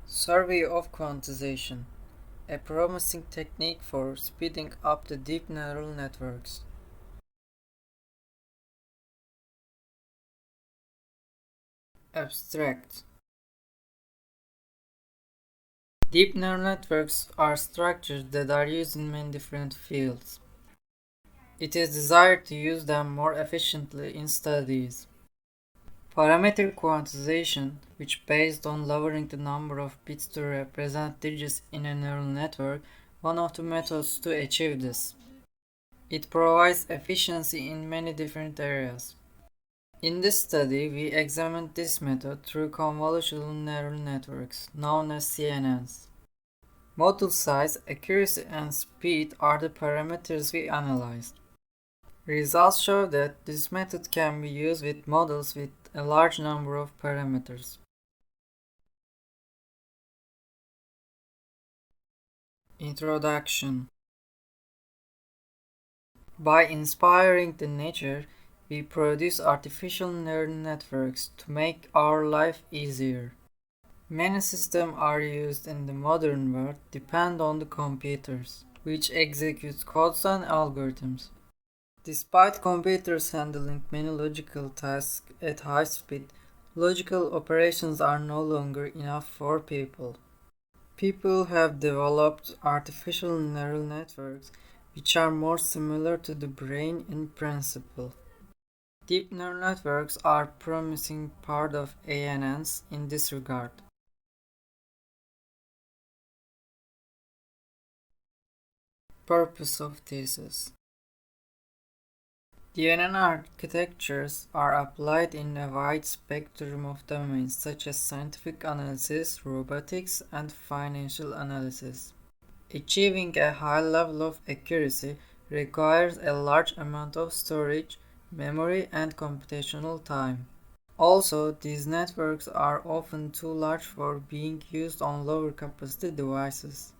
Survey of quantization, a promising technique for speeding up the deep neural networks. Abstract. Deep neural networks are structures that are used in many different fields. It is desired to use them more efficiently in studies. Parametric quantization, which based on lowering the number of bits to represent digits in a neural network, one of the methods to achieve this. It provides efficiency in many different areas. In this study, we examined this method through convolutional neural networks, known as CNNs. Model size, accuracy, and speed are the parameters we analyzed. Results show that this method can be used with models with a large number of parameters. Introduction. By inspiring the nature, we produce artificial neural networks to make our life easier. Many systems are used in the modern world depend on the computers, which execute codes and algorithms. Despite computers handling many logical tasks at high speed, logical operations are no longer enough for people. People have developed artificial neural networks which are more similar to the brain in principle. Deep neural networks are a promising part of ANNs in this regard. Purpose of thesis. DNN architectures are applied in a wide spectrum of domains such as scientific analysis, robotics, and financial analysis. Achieving a high level of accuracy requires a large amount of storage, memory, and computational time. Also, these networks are often too large for being used on lower capacity devices.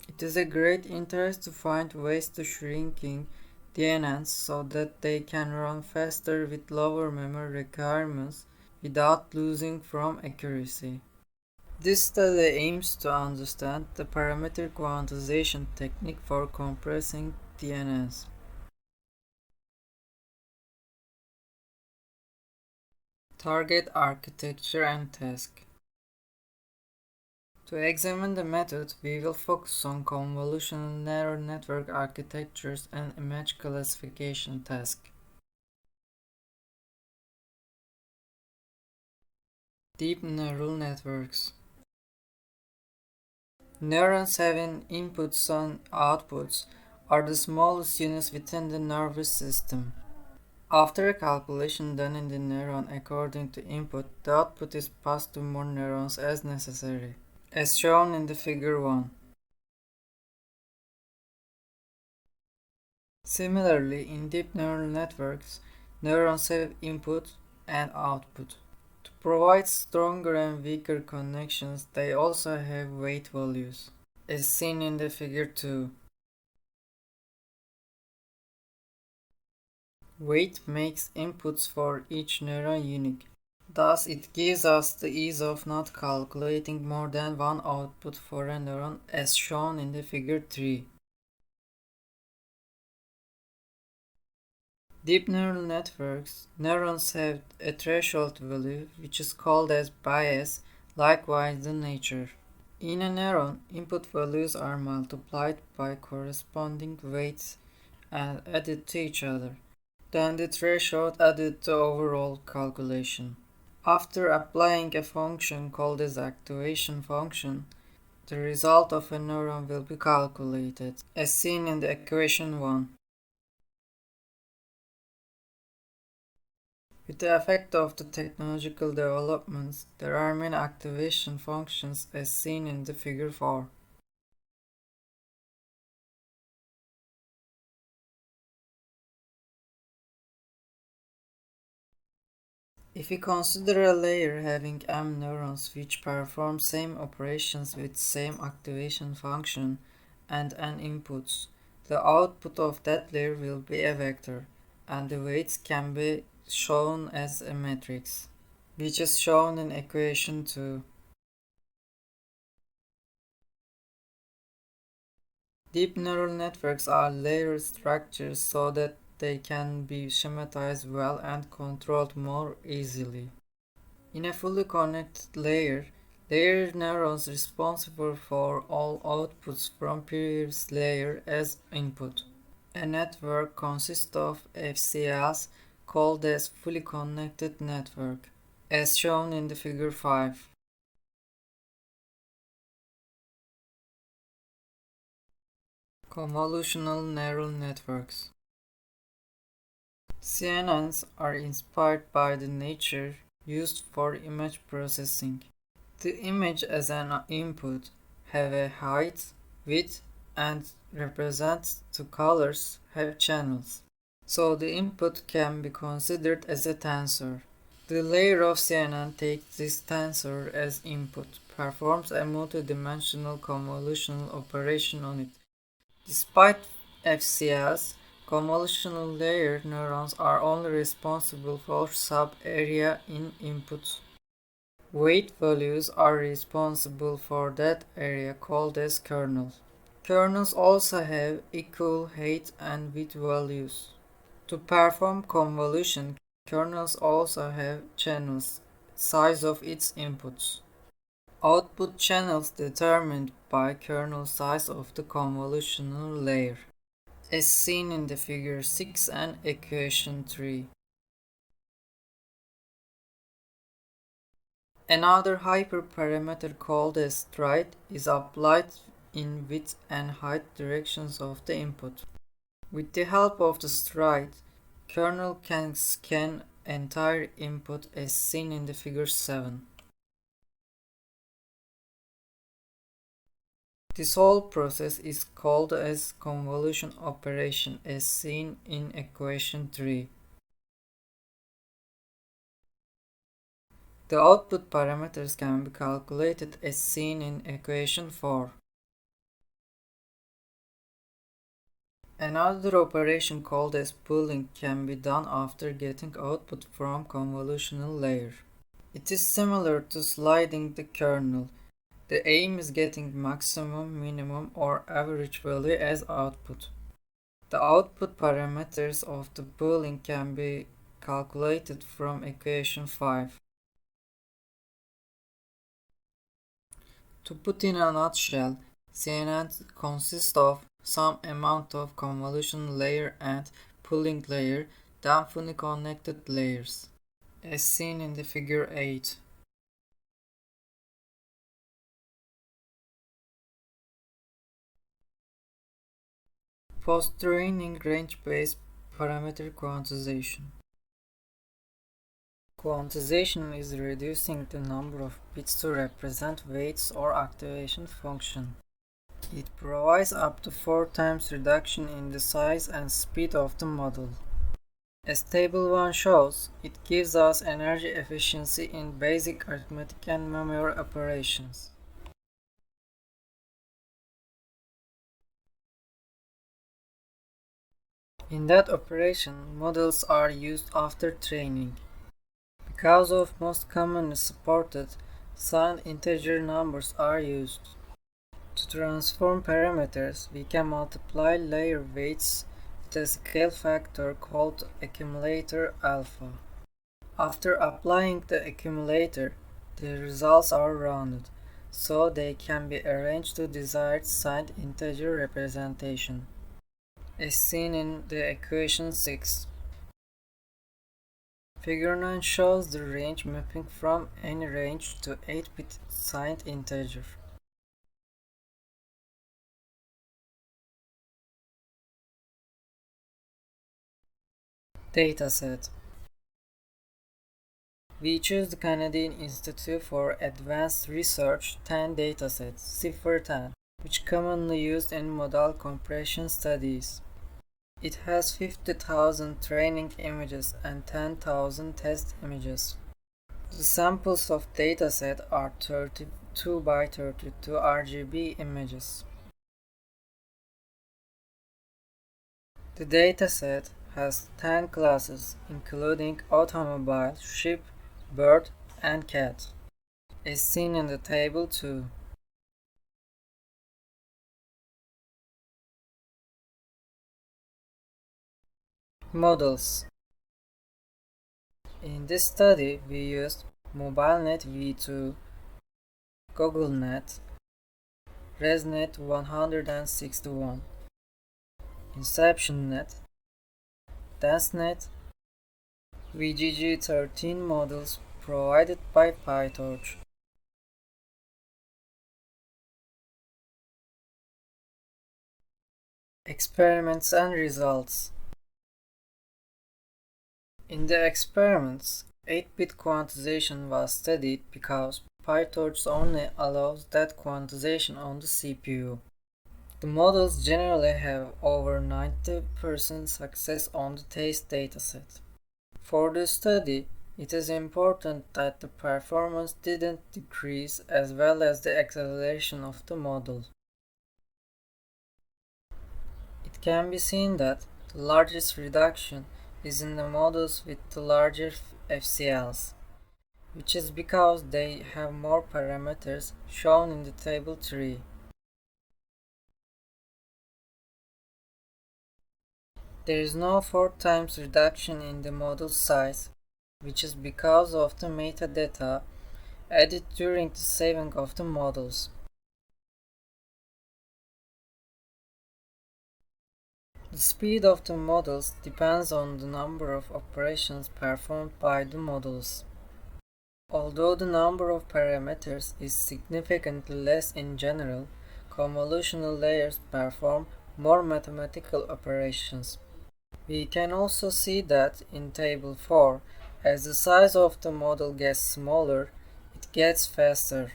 It is a great interest to find ways to shrinking DNNs so that they can run faster with lower memory requirements without losing from accuracy. This study aims to understand the parametric quantization technique for compressing DNNs. Target architecture and task. To examine the method, we will focus on convolutional neural network architectures and image classification task. Deep neural networks. Neurons having inputs and outputs are the smallest units within the nervous system. After a calculation done in the neuron according to input, the output is passed to more neurons as necessary, as shown in the figure 1. Similarly, in deep neural networks, neurons have input and output. To provide stronger and weaker connections, they also have weight values, as seen in the figure 2. Weight makes inputs for each neuron unique. Thus, it gives us the ease of not calculating more than one output for a neuron as shown in the figure 3. Deep neural networks, neurons have a threshold value which is called as bias, likewise the nature. In a neuron, input values are multiplied by corresponding weights and added to each other. Then the threshold added to overall calculation. After applying a function called as activation function, the result of a neuron will be calculated, as seen in the equation 1. With the effect of the technological developments, there are many activation functions as seen in the figure 4. If we consider a layer having m neurons which perform same operations with same activation function and n inputs, the output of that layer will be a vector, and the weights can be shown as a matrix, which is shown in equation 2. Deep neural networks are layered structures so that they can be schematized well and controlled more easily. In a fully connected layer, layer neurons responsible for all outputs from previous layer as input. A network consists of FCLs called as fully connected network, as shown in the figure 5. Convolutional neural networks. CNNs are inspired by the nature used for image processing. The image as an input have a height, width, and represent the colors have channels. So the input can be considered as a tensor. The layer of CNN takes this tensor as input, performs a multidimensional convolutional operation on it. Despite FCS, convolutional layer neurons are only responsible for sub-area in input. Weight values are responsible for that area called as kernel. Kernels also have equal height and width values. To perform convolution, kernels also have channels, size of its inputs. Output channels determined by kernel size of the convolutional layer, as seen in the figure 6 and equation 3. Another hyperparameter called as stride is applied in width and height directions of the input. With the help of the stride, kernel can scan entire input as seen in the figure 7. This whole process is called as convolution operation as seen in equation 3. The output parameters can be calculated as seen in equation 4. Another operation called as pooling can be done after getting output from convolutional layer. It is similar to sliding the kernel. The aim is getting maximum, minimum, or average value as output. The output parameters of the pooling can be calculated from equation 5. To put in a nutshell, CNN consists of some amount of convolution layer and pooling layer, then fully connected layers, as seen in the figure 8. Post-training range-based parameter quantization. Quantization is reducing the number of bits to represent weights or activation function. It provides up to 4 times reduction in the size and speed of the model. As Table 1 shows, it gives us energy efficiency in basic arithmetic and memory operations. In that operation, models are used after training. Because of most commonly supported, signed integer numbers are used. To transform parameters, we can multiply layer weights with a scale factor called accumulator alpha. After applying the accumulator, the results are rounded, so they can be arranged to desired signed integer representation, as seen in the equation 6. Figure 9 shows the range mapping from any range to 8-bit signed integer. Dataset. We choose the Canadian Institute for Advanced Research 10 dataset, CIFR-10, which commonly used in model compression studies. It has 50,000 training images and 10,000 test images. The samples of dataset are 32 by 32 RGB images. The dataset has 10 classes, including automobile, ship, bird, and cat, as seen in the table 2. Models. In this study, we used MobileNet v2, GoogleNet, ResNet 161, InceptionNet, DenseNet, VGG13 models provided by PyTorch. Experiments and results. In the experiments, 8-bit quantization was studied because PyTorch only allows that quantization on the CPU. The models generally have over 90% success on the test dataset. For the study, it is important that the performance didn't decrease as well as the acceleration of the model. It can be seen that the largest reduction is in the models with the larger FCLs, which is because they have more parameters shown in the table 3. There is no 4 times reduction in the model size, which is because of the metadata added during the saving of the models. The speed of the models depends on the number of operations performed by the models. Although the number of parameters is significantly less in general, convolutional layers perform more mathematical operations. We can also see that in Table 4, as the size of the model gets smaller, it gets faster.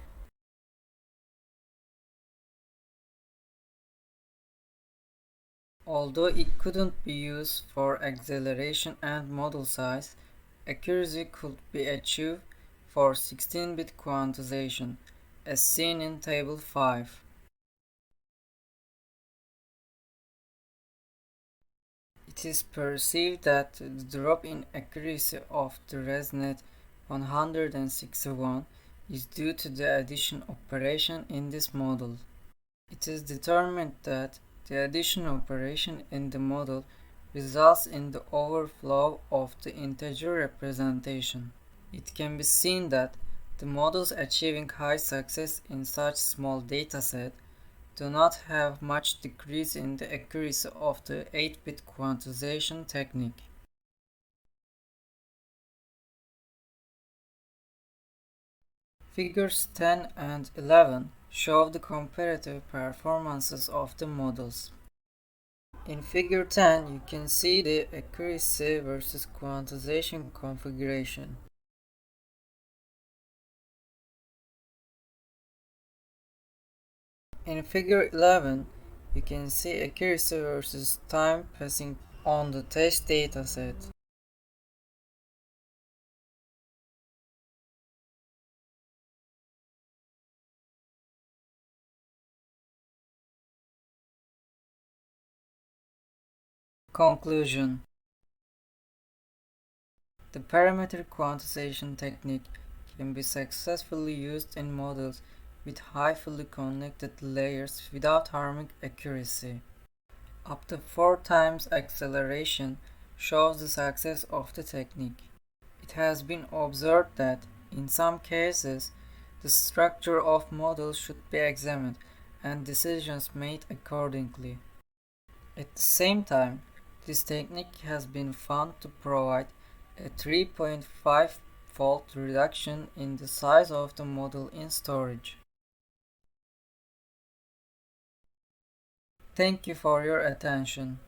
Although it couldn't be used for acceleration and model size, accuracy could be achieved for 16-bit quantization, as seen in Table 5. It is perceived that the drop in accuracy of the ResNet 161 is due to the addition operation in this model. It is determined that the addition operation in the model results in the overflow of the integer representation. It can be seen that the models achieving high success in such small dataset do not have much decrease in the accuracy of the 8-bit quantization technique. Figures 10 and 11 show the comparative performances of the models. In Figure 10, you can see the accuracy versus quantization configuration. In Figure 11, you can see accuracy versus time passing on the test dataset. Conclusion. The parameter quantization technique can be successfully used in models with high fully connected layers without harming accuracy. Up to 4 times acceleration shows the success of the technique. It has been observed that, in some cases, the structure of models should be examined and decisions made accordingly. At the same time, this technique has been found to provide a 3.5-fold reduction in the size of the model in storage. Thank you for your attention.